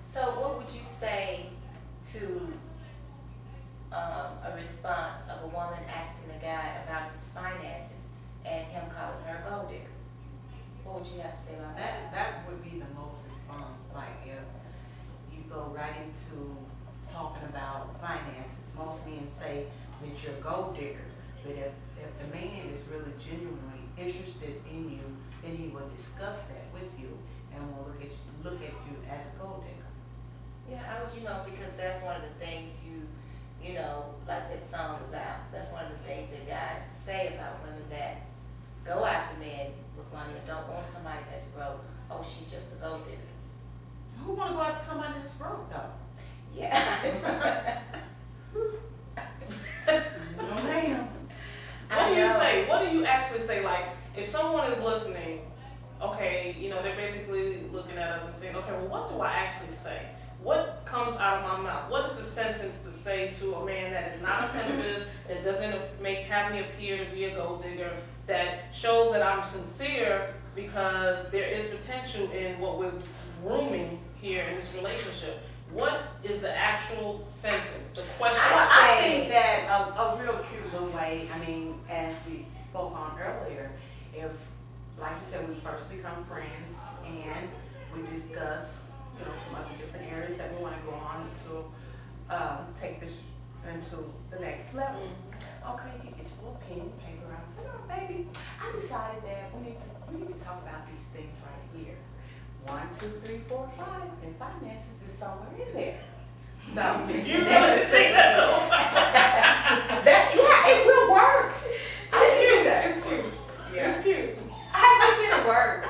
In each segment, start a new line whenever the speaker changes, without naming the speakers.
So what would you say to a response of a woman asking a guy about his finances and him calling her a gold digger? What would you have to say about that?
That would be the most response. Like if you go right into talking about finances, most men say that you're a gold digger. But if the man is really genuinely interested in you, then he will discuss that with you and will look at you as a gold digger.
Yeah, I would, because that's one of the things like that song was out. That's one of the things that guys say about women that go after men with money and don't want somebody that's broke. Oh, she's just a gold digger.
Who want to go after somebody that's broke though?
Yeah.
No, ma'am.
What do you say? What do you actually say? Like, if someone is listening, okay, they're basically looking at us and saying, okay, well, what do I actually say? What comes out of my mouth? What is the sentence to say to a man that is not offensive, that doesn't have me appear to be a gold digger, that shows that I'm sincere because there is potential in what we're grooming here in this relationship? What is the actual sentence, the question?
I think that a real cute little way, as we spoke on earlier, if, like you said, we first become friends and we discuss, some other different areas that we want to go on to take this into the next level. Okay, you get your little pen and paper out and say, oh, baby, I decided that we need to talk about these things right here. 1, 2, 3, 4, 5, and finances is somewhere in there. So
you really think that's all?
Yeah, it will work.
It's cute.
Yeah.
It's cute.
I think it'll work.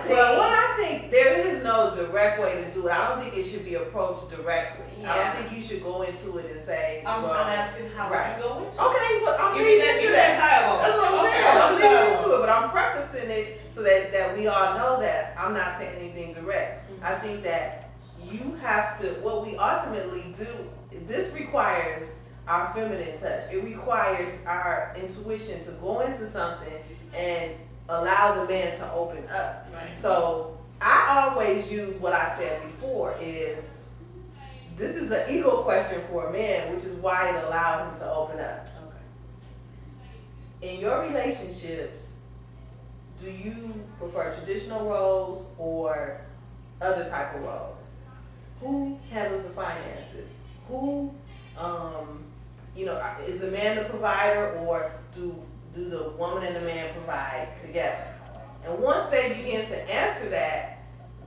Well, what I think, there is no direct way to do it. I don't think it should be approached directly.
Yeah.
I don't think you should go into it and say,
I'm asking how would you go into it?
Okay, well, I'm
Give me
leading into that.
dialogue.
That's what I'm
Okay,
saying. I'm leading
dialogue.
into it, but I'm prefacing it so that we all know that I'm not saying anything direct. I think that you have to, what we ultimately do, this requires our feminine touch. It requires our intuition to go into something and allow the man to open up.
Right.
So I always use what I said before is, this is an ego question for a man, which is why it allowed him to open up.
Okay.
In your relationships, do you prefer traditional roles or other type of roles? Who handles the finances? Who, is the man the provider, or do the woman and the man provide together? And once they begin to answer that,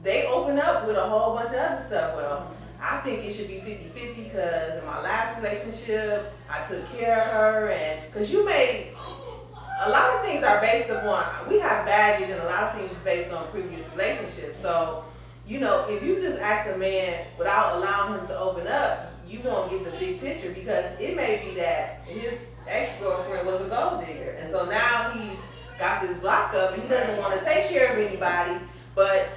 they open up with a whole bunch of other stuff. Well, I think it should be 50-50 because in my last relationship, I took care of her, and because a lot of things are based upon, we have baggage and a lot of things based on previous relationships. So, if you just ask a man without allowing him to open up, you won't get the big picture, because it may be that his ex-girlfriend was a gold digger. And so now he's got this block up and he doesn't want to take care of anybody. But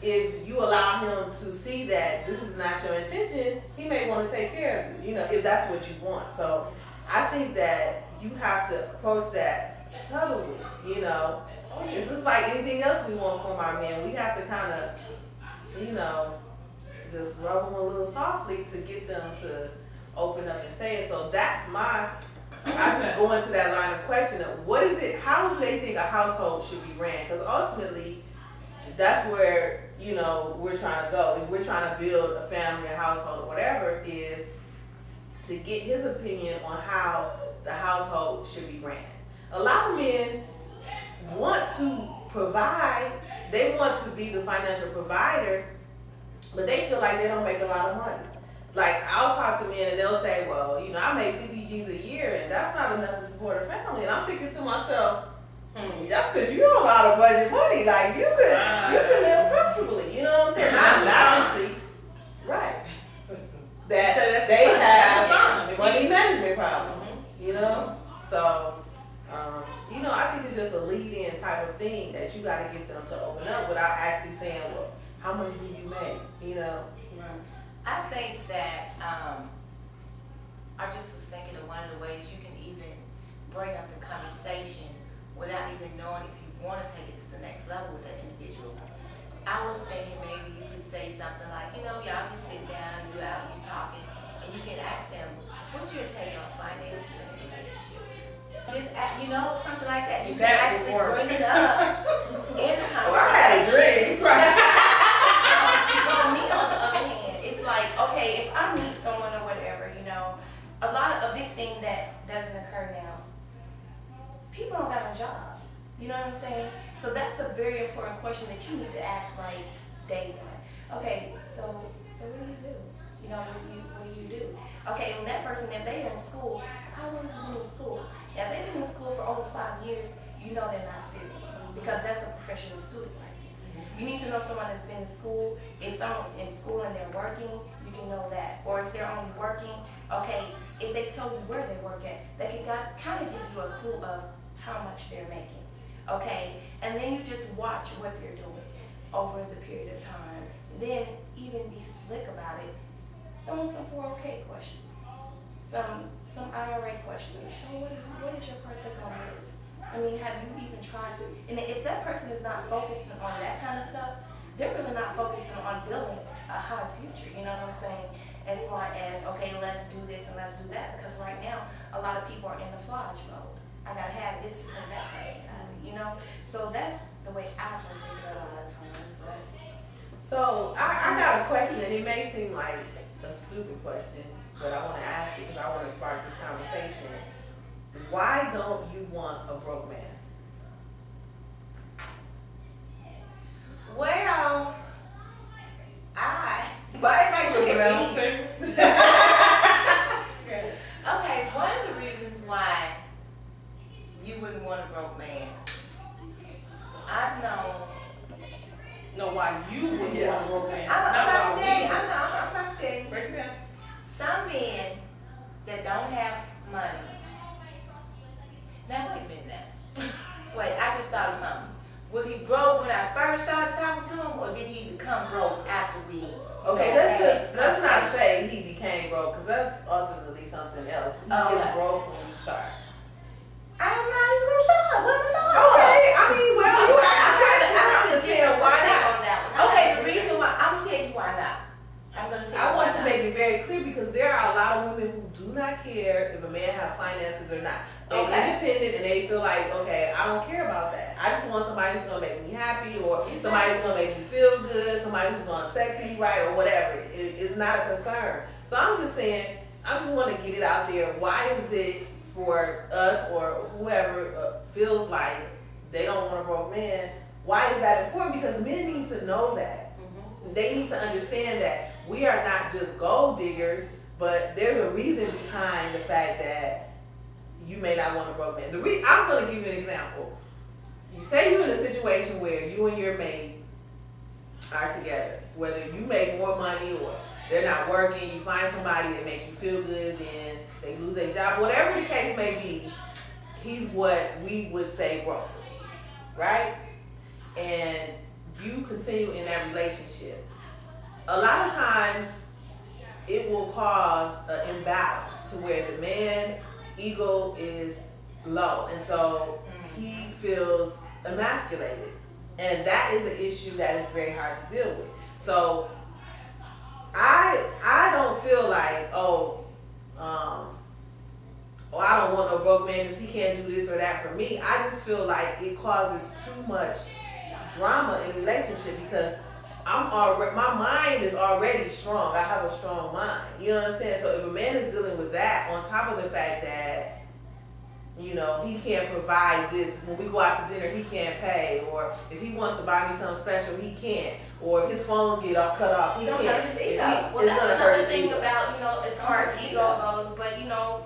if you allow him to see that this is not your intention, he may want to take care of you, if that's what you want. So I think that you have to approach that subtly, It's just like anything else we want from our men. We have to kind of, just rub them a little softly to get them to open up and say it. So that's I just go into that line of question of what is it, how do they think a household should be ran? Because ultimately, that's where, we're trying to go. If we're trying to build a family, a household, or whatever it is, to get his opinion on how the household should be ran. A lot of men want to provide, they want to be the financial provider, but they feel like they don't make a lot of money. Like, I'll talk to men and they'll say, well, I make 50 G's a year and that's not enough to support a family. And I'm thinking to myself, that's because you don't know how to budget money. Like, you can live comfortably. You know what I'm saying? Obviously, right. That they have money management problems, So, I think it's just a lead-in type of thing that you got to get them to open up without actually saying, well, how much do you make,
I think that I just was thinking of one of the ways you can even bring up the conversation without even knowing if you want to take it to the next level with that individual. I was thinking maybe you could say something So that's a very important question that you need to ask, like, day one. Okay, so what do you do? You know, what do you do? Okay, and that person, if they're in school, how long have you been in school? If they've been in school for over 5 years, you know they're not serious, because that's a professional student right there. You need to know someone that's been in school, is in school and they're working, you can know that. Or if they're only working, okay, if they tell you where they work at, they can kind of give you a clue of how much they're making, okay? And then you just watch what they're doing over the period of time. Then even be slick about it. Throw in some 401k questions, some IRA questions. So what is your partake on this? I mean, have you even tried to? And if that person is not focusing on that kind of stuff, they're really not focusing on building a high future. You know what I'm saying? As far as, okay, let's do this and let's do that. Because right now, a lot of people are in the flodge mode. I gotta have this because that person got it, you know? So that's the way I partake it a lot of times. But
So I got a question, and it may seem like a stupid question, but I want to ask it because I want to spark this conversation. Why don't you want a broke man?
well, why everybody look at me? Okay, one of the reasons why you wouldn't want a broke man, I've known.
No, why you would want a broke man?
I'm
Not
about
why
to tell you.
we would.
I'm about to tell you.
Break it down.
Some men that don't have money. Now wait a minute now. Wait, I just thought of something. Was he broke when I first started talking to him, or did he become broke after we?
Okay, let's not say he became broke, because that's ultimately something else. He is broke when you start.
I'm not even gonna start. What am I starting?
Okay, I mean, well, you asked the question. I'm just saying, why not?
Okay, the reason why, I'm gonna tell you why not. I'm gonna tell you
I
why
want to
not.
make it very clear, because there are a lot of women who do not care if a man has finances or not. They're independent and they feel like, okay, I don't care about that. I just want somebody who's gonna make me happy, or somebody who's gonna make me feel good, somebody who's gonna sex me right, or whatever. It's not a concern. So I'm just saying, I just want to get it out there. Why is it for us or whoever feels like they don't want a broke man? Why is that important? Because men need to know that. They need to understand that we are not just gold diggers, but there's a reason behind the fact that you may not want a broke man. I'm going to give you an example. You say you're in a situation where you and your mate are together, whether you make more money or they're not working, you find somebody that make you feel good, then they lose their job, whatever the case may be, he's what we would say broke, right? And you continue in that relationship. A lot of times it will cause an imbalance to where the man ego is low, and so he feels emasculated, and that is an issue that is very hard to deal with. So I don't feel like I don't want no broke man because he can't do this or that for me. I just feel like it causes too much drama in a relationship, because my mind is already strong. I have a strong mind. You know what I'm saying? So if a man is dealing with that, on top of the fact that, you know, he can't provide this, when we go out to dinner, he can't pay, or if he wants to buy me something special, he can't, or if his phone get cut off, he can't.
His ego. Well, that's another thing about, you know, as far as ego goes, but you know,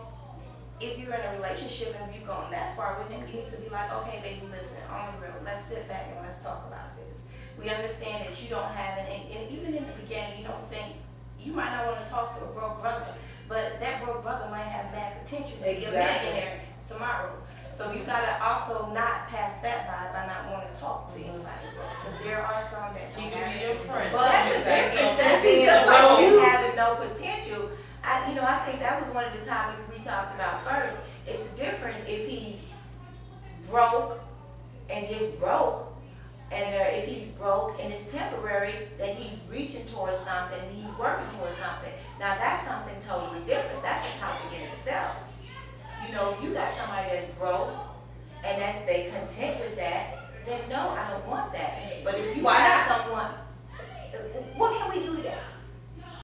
if you're in a relationship and you've gone that far with him, you need to be like, okay, baby, listen, on the real, let's sit back and let's talk about this. We understand that you don't have it, and even in the beginning, you know what I'm saying, you might not want to talk to a broke brother, but that broke brother might have mad potential to be a millionaire tomorrow. So you gotta also not pass that by not wanting to talk to anybody, because there are some that
He can be your friend.
but that's a difference. That's
He
just
can
like
grow.
you having no potential. I think that was one of the topics we talked about first. It's different if he's broke and just broke, and if he's broke and it's temporary, that he's reaching towards something, he's working towards something. Now that's something totally different. That's a topic in itself. You know, if you got somebody that's broke and they content with that, then no, I don't want that. But if you got someone, what can we do together?